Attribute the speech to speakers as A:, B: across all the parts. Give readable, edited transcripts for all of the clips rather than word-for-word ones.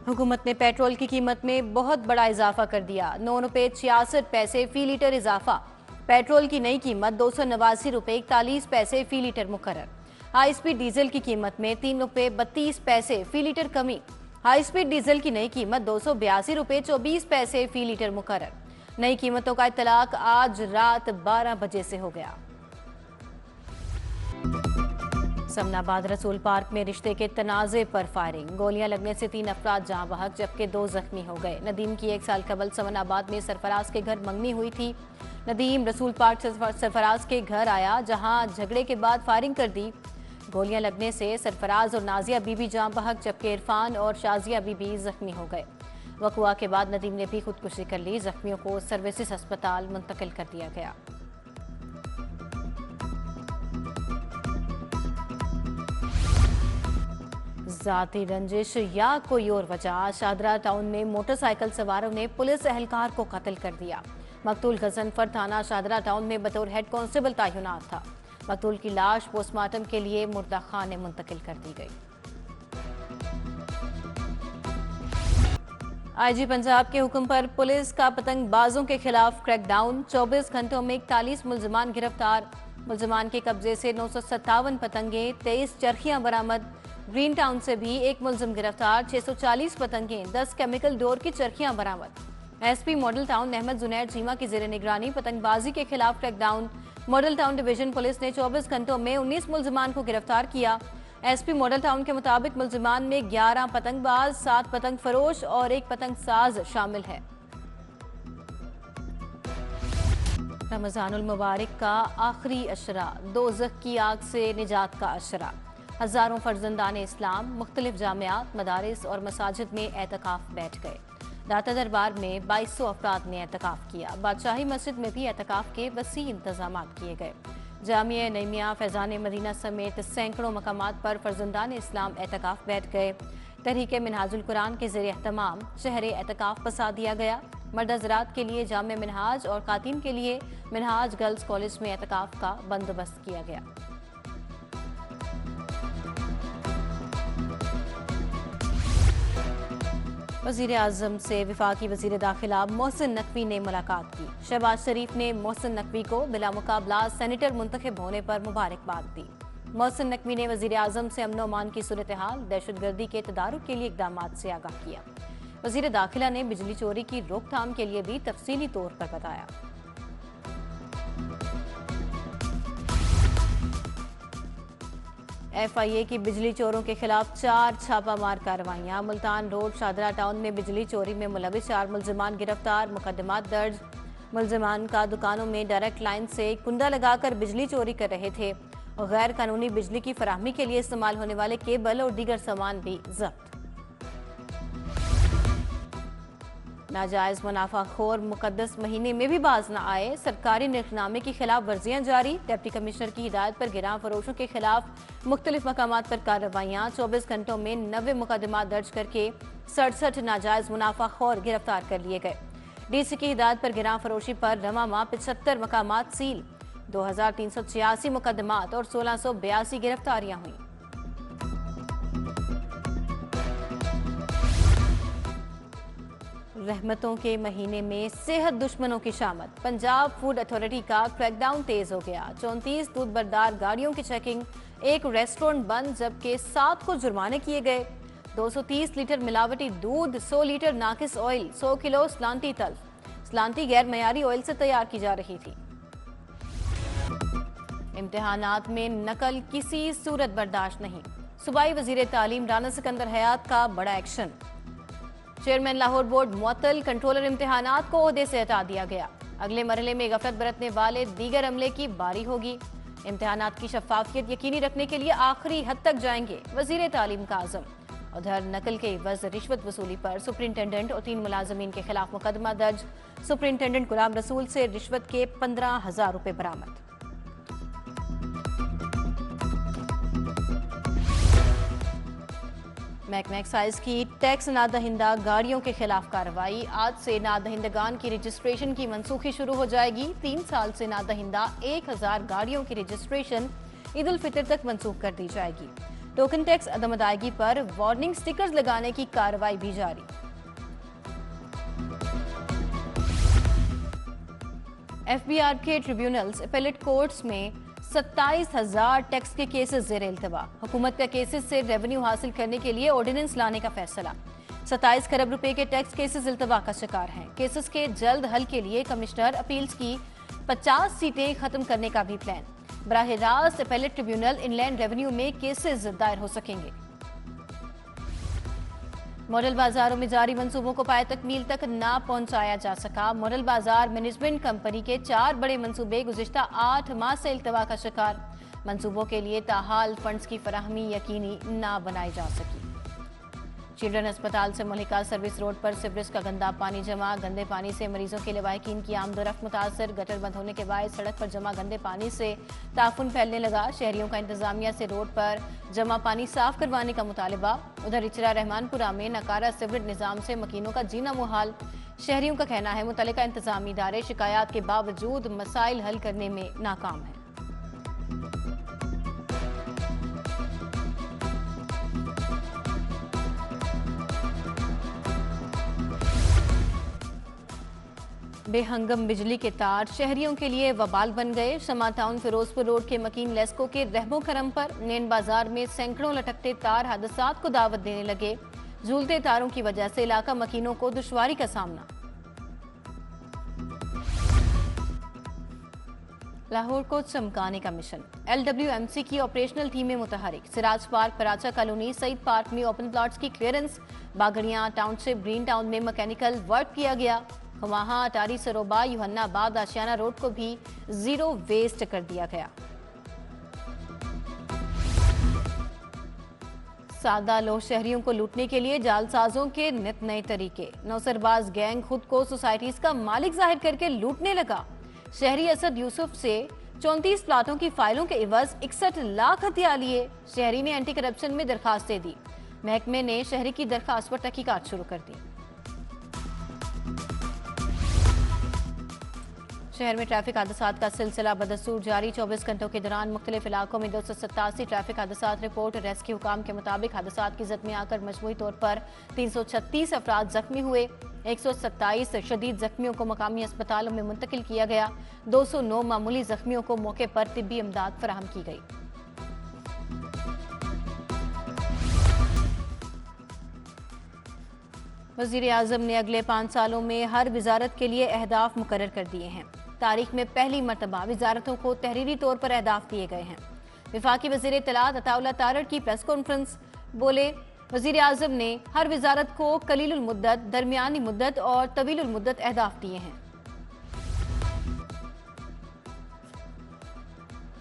A: हुकूमत ने पेट्रोल की कीमत में बहुत बड़ा इजाफा कर दिया। 9 रुपये 66 पैसे फी लीटर इजाफा। पेट्रोल की नई कीमत 289 रुपये 41 पैसे फी लीटर मुकर्रर। हाई स्पीड डीजल की कीमत में 3 रुपये 32 पैसे फी लीटर कमी। हाई स्पीड डीजल की नई कीमत 282 रुपये 24 पैसे फी लीटर मुकर्रर। नई कीमतों का इतलाक आज रात 12 बजे से हो गया। समनाबाद रसूल पार्क में रिश्ते के तनाजे पर फायरिंग। गोलियां लगने से 3 अफराद जाँ बहक जबकि 2 जख्मी हो गए। नदीम की 1 साल कबल समनाबाद में सरफराज के घर मंगनी हुई थी। नदीम रसूल पार्क से सरफराज के घर आया, जहां झगड़े के बाद फायरिंग कर दी। गोलियां लगने से सरफराज और नाजिया बीबी जाँ बहक जबकि इरफान और शाजिया बीबी जख्मी हो गए। वकुआ के बाद नदीम ने भी खुदकुशी कर ली। जख्मियों को सर्विसेज अस्पताल मुंतकिल कर दिया गया। जाती रंजिश या कोई और वजह, शादरा टाउन में मोटरसाइकिल सवारों ने पुलिस एहलकार को कत्ल कर दिया। मकतूल गजनफर थाना शादरा टाउन में बतौर हेड कांस्टेबल तैनात था। मकतूल की लाश पोस्टमार्टम के लिए मुर्दा खाने मुंतकिल कर दी गई। आईजी पंजाब के हुक्म पर पुलिस का पतंगबाजों के खिलाफ क्रैकडाउन। 24 घंटों में 41 मुलजमान गिरफ्तार। मुलजमान के कब्जे से 957 पतंगे, 23 चरखियां बरामद। ग्रीन टाउन से भी 1 मुलजिम गिरफ्तार। 640 पतंगे, 10 केमिकल डोर की चरखियां बरामद। SP model town Ahmad जुनैर Cheema की जेर निगरानी पतंगबाजी के खिलाफ crackdown. Model town division police ने 24 घंटों में 19 मुलजिमान को गिरफ्तार किया। एसपी मॉडल टाउन के मुताबिक मुलजिमान में 11 पतंगबाज, 7 पतंग फरोश और 1 पतंग साज शामिल है। रमजानुल मुबारक का आखिरी अशरा, दोज़ख की आग से निजात का अशरा। हजारों फर्जंदान इस्लाम मुख्तलिफ जामियात, मदारिस और मसाजिद में एतकाफ बैठ गए। दाता दरबार में 2200 अफराद ने एतकाफ किया। बादशाही मस्जिद में भी एतकाफ के वसी इंतजाम किए गए। जामिया नईमिया, फैजान मदीना समेत सैकड़ों मकामात पर फर्जंदान इस्लाम एतकाफ बैठ गए। तहरीक मिनहाजुल कुरान के ज़ेर एहतमाम शहर एतकाफ बसा दिया गया। मर्द हज़रात के लिए जामिया मिनहाज और खातिन के लिए मिनहाज गर्ल्स कॉलेज में एतकाफ का बंदोबस्त किया गया। वज़ीर आज़म से वफाकी वज़ीर दाखिला मोहसिन नकवी ने मुलाकात की। शहबाज शरीफ ने मोहसिन नकवी को बिला मुकाबला सेनेटर मुंतखब होने पर मुबारकबाद दी। मोहसिन नकवी ने वज़ीर आज़म से अमन अमान की सूरत हाल, दहशतगर्दी के तदारुक के लिए इक़दामात से आगाह किया। वज़ीर दाखिला ने बिजली चोरी की रोकथाम के लिए भी तफसीली तौर पर बताया। FIA की बिजली चोरों के खिलाफ 4 छापामार कार्रवाइयां। मुल्तान रोड शादरा टाउन में बिजली चोरी में मुलविस 4 मुलजमान गिरफ्तार, मुकदमात दर्ज। मुलजमान का दुकानों में डायरेक्ट लाइन से कुंडा लगाकर बिजली चोरी कर रहे थे और गैर कानूनी बिजली की फराहमी के लिए इस्तेमाल होने वाले केबल और दीगर सामान भी जब्त। नाजायज मुनाफाखोर मुकद्दस महीने में भी बाज न आए, सरकारी निर्खनामे की खिलाफ वर्जियां जारी। डिप्टी कमिश्नर की हिदायत पर गिरां फरोशों के खिलाफ मुख्तलिफ मकामात पर कार्रवाइयां। 24 घंटों में 90 मुकदमा दर्ज करके 67 नाजायज मुनाफाखोर गिरफ्तार कर लिए गए। DC की हिदायत पर गिरां फरोशी पर रवा माह 75 मकामात सील, 2386 मुकदमात और 1682 गिरफ्तारियां हुई। रहमतों के महीने में सेहत दुश्मनों की शामत। पंजाब फूड अथॉरिटी का क्रैकडाउन तेज हो गया। 34 दूध बरदार गाड़ियों की चेकिंग, 1 रेस्टोरेंट बंद जबकि 7 को जुर्माने किए गए। 230 लीटर मिलावटी दूध, 100 लीटर नाकिस ऑयल, 100 किलो सलांती तल्फ। सलांती गैर मयारी ऑयल से तैयार की जा रही थी। इम्तिहानात में नकल किसी सूरत बर्दाश्त नहीं। सूबाई वजीर तालीम राना सिकंदर हयात का बड़ा एक्शन। चेयरमैन लाहौर बोर्ड मुअत्तल, कंट्रोलर इम्तिहानात को ओहदे से हटा दिया गया। अगले मरहले में गफलत बरतने वाले दीगर अमले की बारी होगी। इम्तिहानात की शफाफियत यकीनी रखने के लिए आखिरी हद तक जाएंगे वजीर तालीम का आज़म। उधर नकल के इवज़ रिश्वत वसूली पर सुपरिंटेंडेंट और 3 मुलाजमीन के खिलाफ मुकदमा दर्ज। सुपरिंटेंडेंट गुलाम रसूल से रिश्वत के 15,000 रुपए बरामद। महकमा एक्साइज की टैक्स नादहिंदा गाड़ियों के खिलाफ कार्रवाई। आज से नादहिंदगान की रजिस्ट्रेशन की मनसूखी शुरू हो जाएगी। 3 साल से नादहिंदा 1000 गाड़ियों की रजिस्ट्रेशन ईद उल फितर तक मनसूख कर दी जाएगी। टोकन टैक्स अदम अदायगी पर वार्निंग स्टिकर्स लगाने की कार्रवाई भी जारी। एफबीआर के ट्रिब्यूनल्स एपेलेट कोर्ट्स में 27,000 टैक्स के केसेस ज़ेर इल्तवा। हुकूमत का केसेस से रेवेन्यू हासिल करने के लिए ऑर्डिनेंस लाने का फैसला। 27 खरब रुपए के टैक्स केसेस इल्तवा का शिकार हैं। केसेस के जल्द हल के लिए कमिश्नर अपील्स की 50 सीटें खत्म करने का भी प्लान। बराह रास्त एपेलेट ट्रिब्यूनल इनलैंड रेवेन्यू में केसेस दायर हो सकेंगे। मॉडल बाजारों में जारी मंसूबों को पाए तकमील तक ना पहुंचाया जा सका। मॉडल बाजार मैनेजमेंट कंपनी के 4 बड़े मंसूबे गुज़िश्ता 8 माह से इल्तवा का शिकार। मंसूबों के लिए ताहाल फंड्स की फराहमी यकीनी ना बनाई जा सकी। चिल्ड्रन अस्पताल से मलिका सर्विस रोड पर सिवरेज का गंदा पानी जमा। गंदे पानी से मरीजों के लवाहिकीन की आमदोरफ्त मुतासर। गटर बंद होने के बाद सड़क पर जमा गंदे पानी से ताफुन फैलने लगा। शहरियों का इंतजामिया से रोड पर जमा पानी साफ करवाने का मुतालबा। उधर इचरा रहमानपुरा में नकारा सिवरेज निजाम से मकीनों का जीना मुहाल। शहरियों का कहना है मुतल्लिका इंतजामी इदारे शिकायत के बावजूद मसाइल हल करने में नाकाम है। बेहंगम बिजली के तार शहरियों के लिए वबाल बन गए। शमा टाउन फिरोजपुर रोड के मकीन लेस्को के रहमो करम पर नेन बाजार में सैकड़ों लटकते तार हादसात को दावत देने लगे। झूलते तारों की वजह से इलाका मकीनों को दुश्वारी का सामना। लाहौर को चमकाने का मिशन। LWMC की ऑपरेशनल टीमें मुतहरिक। Siraj park, Paracha colony, Saeed park में ओपन प्लॉट्स की clearance. Bagrian township, green town में मैकेनिकल वर्क किया गया। वहां अटारी सरोबा, यूहन्नाबाद, आशियाना रोड को भी जीरो वेस्ट कर दिया गया। सादा लोग शहरियों को लूटने के लिए जालसाजों के नित नए तरीके। नौसरबाज गैंग खुद को सोसाइटीज का मालिक जाहिर करके लूटने लगा। शहरी असद यूसुफ से 34 प्लाटों की फाइलों के इवज 61 लाख हथिया लिए। शहरी ने एंटी करप्शन में दरखास्त दे दी। महकमे ने शहरी की दरखास्त पर तहकीकात शुरू कर दी। शहर में ट्रैफिक हादसात का सिलसिला बदस्तूर जारी। 24 घंटों के दौरान मुख्तलिफ इलाकों में 287 ट्रैफिक हादसात रिपोर्ट। रेस्क्यू हुकाम के मुताबिक हादसात की जद में आकर मजमूई तौर पर 336 अफराद जख्मी हुए। 127 शदीद जख्मियों को मकामी अस्पतालों में मुंतकिल किया गया। 209 मामूली जख्मियों को मौके पर तिब्बी इमदाद फराहम की गई। वज़ीर आज़म ने अगले 5 सालों में हर वजारत के लिए अहदाफ मुकर्रर कर दिए हैं। तारीख में पहली मरतबा वजारतों को तहरीरी तौर पर अहदाफ दिए गए हैं। वफाकी वज़ीर इत्तलात अताउल्लाह तारड़ की प्रेस कॉन्फ्रेंस। बोले, वज़ीर आज़म ने हर वजारत को कलीलुल मुद्दत, दरमियानी मुद्दत और तवीलुल मुद्दत अहदाफ दिए हैं।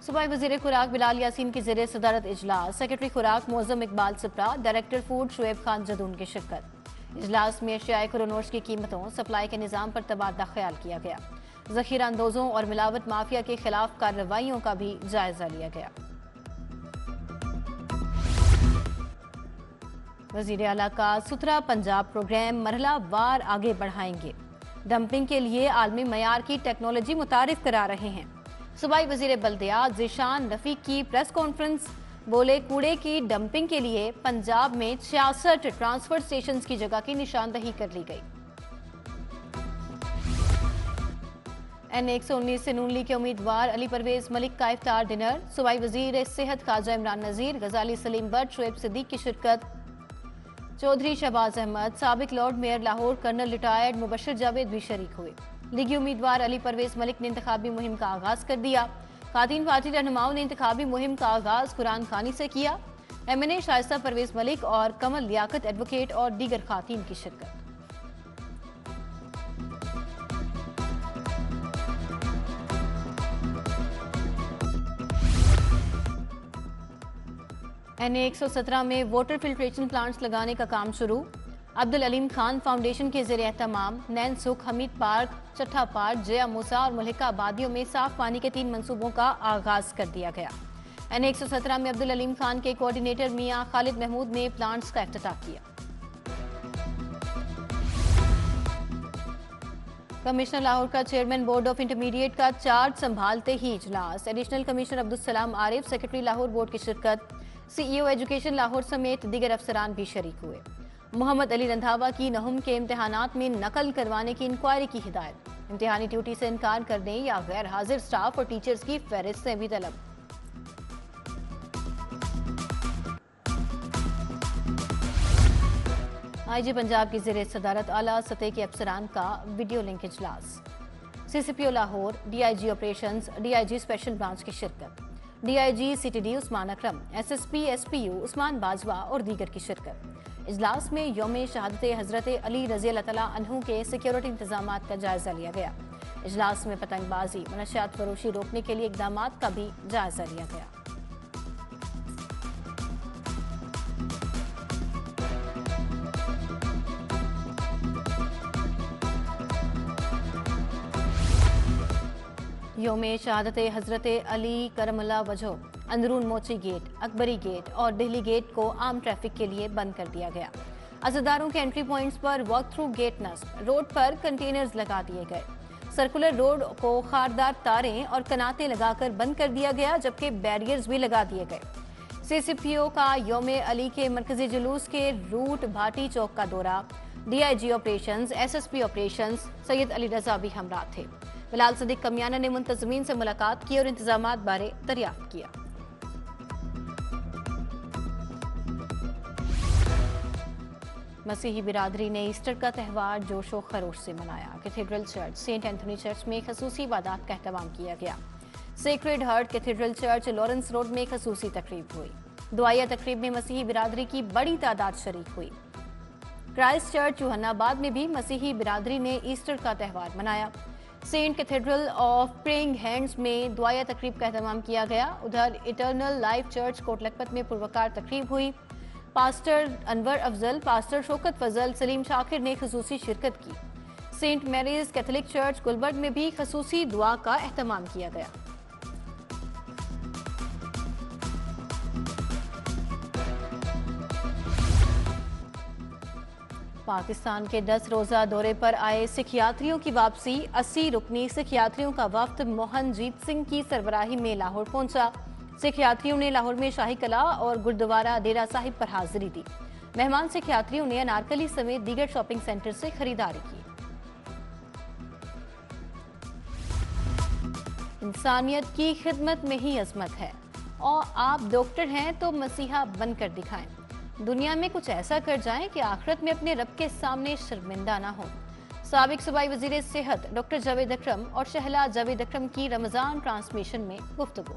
A: सूबाई वज़ीर खुराक बिलाल यासीन की ज़ेरे सदारत इजलास। सेक्रेटरी खुराक मौज़म इकबाल सिप्रा, डायरेक्टर फूड शुएब खान जदून की शिरकत। इजलास में अशियाए खुरोनोश की कीमतों, सप्लाई के निज़ाम पर तबादला ख्याल किया गया। ज़ख़ीरा अंदोज़ों और मिलावट माफिया के खिलाफ कार्रवाइयों का भी जायजा लिया गया। वज़ीर आला का सुथरा पंजाब प्रोग्राम मरहला वार आगे बढ़ाएंगे। डंपिंग के लिए आलमी मयार की टेक्नोलॉजी मुतारिफ करा रहे हैं। सूबाई वज़ीर बल्दियात ज़ीशान रफ़ीक की प्रेस कॉन्फ्रेंस। बोले, कूड़े की डंपिंग के लिए पंजाब में 66 ट्रांसफर स्टेशन की जगह की निशानदही कर ली गई। N119 से नून लीग के उम्मीदवार अली परवेज मलिक का इफ्तार डिनर। सूबाई वज़ीर सेहत ख्वाजा इमरान नज़ीर, गजाली सलीम बट, शुएब सिद्दीक की शिरकत। चौधरी शहबाज अहमद, साबिक lord mayor Lahore, colonel retired Mubashar Javed भी शरीक हुए। लीगी उम्मीदवार अली परवेज मलिक ने इंतखाबी मुहिम का आगाज कर दिया। खातीन पार्टी रहनुमाओं ने इंतखाबी मुहिम का आगाज कुरान खानी से किया। MNA शाइस्ता परवेज मलिक और कमल लियाकत एडवोकेट और दीगर खातीन की शिरकत। NA117 में वाटर फिल्ट्रेशन प्लांट्स लगाने का काम शुरू। अब्दुल अलीम खान फाउंडेशन के ज़रिए एहतमाम। नैन सुख, हमीद पार्क, चट्ठा पार्क, जया मूसा और मलिका आबादियों में साफ पानी के 3 मंसूबों का आगाज कर दिया गया। NA117 में अब्दुल अलीम खान के कोऑर्डिनेटर मियां खालिद महमूद ने प्लांट्स का इफ्तिताह किया। कमिश्नर लाहौर का चेयरमैन बोर्ड ऑफ इंटरमीडिएट का चार्ज संभालते ही इजलास। Additional commissioner Abdul Salam Arif, secretary Lahore board की शिरकत। CEO एजुकेशन लाहौर समेत दीगर अफसरान भी शरीक हुए। मोहम्मद अली रंधावा की नहुम के इम्तिहानात में नकल करवाने की इंक्वायरी की हिदायत। इम्तिहानी ड्यूटी से इनकार करने या गैर हाजिर स्टाफ और टीचर्स की फहरिस्त से भी तलब। IG पंजाब की ज़ेरे सदारत आला सतह के अफसरान का वीडियो लिंक इजलास। CCPO Lahore, DIG operations, DIG special branch की शिरकत। DIG CTD उस्मान अकरम, SSP SPU उस्मान बाजवा और दीगर की शिरकत। इजलास में यौम शहादत हज़रत अली रज़ी अल्लाह तआला अन्हु के सिक्योरिटी इंतजामात का जायजा लिया गया। इजलास में पतंगबाजी, मनशियात फरोशी रोकने के लिए इकदामात का भी जायजा लिया गया। यौम शहादत हज़रत अली करमल्ला वजह अंदरून मोची गेट, अकबरी गेट और दिल्ली गेट को आम ट्रैफिक के लिए बंद कर दिया गया। अज़ादारों के एंट्री पॉइंट्स पर वॉक थ्रू गेट नस्ब, रोड पर कंटेनर्स लगा दिए गए। सर्कुलर रोड को खारदार तारें और कनातें लगाकर बंद कर दिया गया, जबकि बैरियर्स भी लगा दिए गए। CCPO का यौम अली के मरकजी जुलूस के रूट भाटी चौक का दौरा। DIG operations, SSP operations Syed Ali Raza भी हमरा थे। बिलाल सदीक कमियाना ने मुंतजमीन से मुलाकात की और इंतजामात बारे दरियाफ्त किया। मसीही बिरादरी ने ईस्टर का त्यौहार जोशो खरोश से मनाया। Cathedral church, saint Anthony church में खसूसी इबादत का एहतमाम किया गया। Sacred heart cathedral church Lawrence road में खसूसी तकरीब हुई। दुआया तकरीब में मसीही बिरादरी की बड़ी तादाद शरीक हुई। क्राइस्ट चर्च यूहन्नाबाद में भी मसीही बिरादरी ने ईस्टर का त्यौहार मनाया। Saint cathedral of praying hands में दुआया तकरीब का एहतमाम किया गया। उधर eternal life church Kot Lakhpat में पुरवकार तकरीब हुई। पास्टर अनवर अफजल, पास्टर शौकत फजल, सलीम शाकिर ने खसूसी शिरकत की। Saint Mary's catholic church Gulberg में भी खसूसी दुआ का एहतमाम किया गया। पाकिस्तान के 10 रोज़ा दौरे पर आए सिख यात्रियों की वापसी। 80 रुकनी सिख यात्रियों का वफ्द मोहनजीत सिंह की सरबराही में लाहौर पहुंचा। सिख यात्रियों ने लाहौर में शाही कला और गुरुद्वारा डेरा साहिब पर हाजिरी दी। मेहमान सिख यात्रियों ने अनारकली समेत दीगर शॉपिंग सेंटर से खरीदारी की। इंसानियत की खिदमत में ही अजमत है और आप डॉक्टर हैं तो मसीहा बनकर दिखाएं। दुनिया में कुछ ऐसा कर जाएं कि आखिरत में अपने रब के सामने शर्मिंदा ना हो। साबिक सूबाई वजीर सेहत डॉक्टर जावेद अकरम और शहला जावेद अकरम की रमजान ट्रांसमिशन में गुफ्तगू।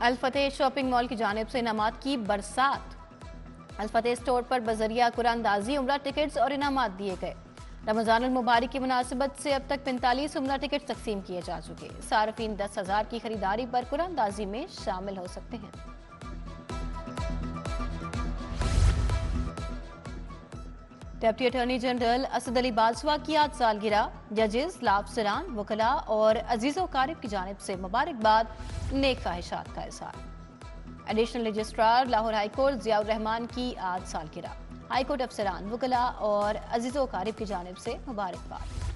A: अल फतेह शॉपिंग मॉल की जानिब से इनामात की बरसात। अल फतेह स्टोर पर बजरिया कुरानदाजी उम्रा टिकट्स और इनामात दिए गए। रमजान अल मुबारक की मुनासिबत से अब तक 45 उम्रा टिकट तकसीम किए जा चुके। सार्फिन 10,000 की खरीदारी पर कुरानदाजी में शामिल हो सकते हैं। Deputy attorney general Asad Ali Bajwa की आज सालगिरह। जजेस, लाफसरान, वकला और अजीज़ो कारिब की जानिब से मुबारकबाद, नेक ख्वाहिशात का इज़हार। Additional registrar Lahore high court Ziaur Rahman की आज सालगिरह। हाईकोर्ट अफसरान, वकला और अजीज़ो कारिब की जानिब से मुबारकबाद।